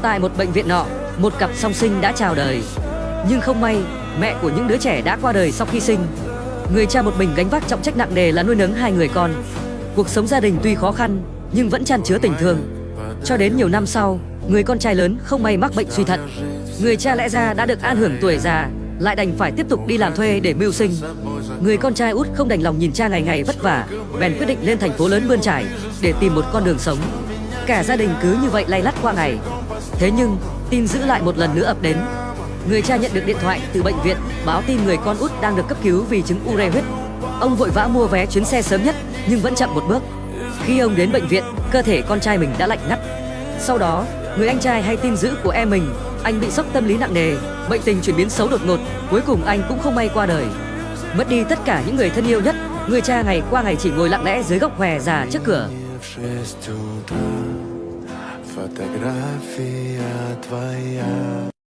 Tại một bệnh viện nọ, một cặp song sinh đã chào đời. Nhưng không may, mẹ của những đứa trẻ đã qua đời sau khi sinh. Người cha một mình gánh vác trọng trách nặng nề là nuôi nấng hai người con. Cuộc sống gia đình tuy khó khăn, nhưng vẫn chan chứa tình thương. Cho đến nhiều năm sau, người con trai lớn không may mắc bệnh suy thận. Người cha lẽ ra đã được an hưởng tuổi già, lại đành phải tiếp tục đi làm thuê để mưu sinh. Người con trai út không đành lòng nhìn cha ngày ngày vất vả, bèn quyết định lên thành phố lớn bươn trải để tìm một con đường sống. Cả gia đình cứ như vậy lay lắt qua ngày. Thế nhưng tin dữ lại một lần nữa ập đến. Người cha nhận được điện thoại từ bệnh viện báo tin người con út đang được cấp cứu vì chứng ure huyết. Ông vội vã mua vé chuyến xe sớm nhất nhưng vẫn chậm một bước. Khi ông đến bệnh viện, cơ thể con trai mình đã lạnh ngắt. Sau đó, người anh trai hay tin dữ của em mình, anh bị sốc tâm lý nặng nề, bệnh tình chuyển biến xấu đột ngột, cuối cùng anh cũng không may qua đời. Mất đi tất cả những người thân yêu nhất, người cha ngày qua ngày chỉ ngồi lặng lẽ dưới gốc hòe già trước cửa. Фотография твоя.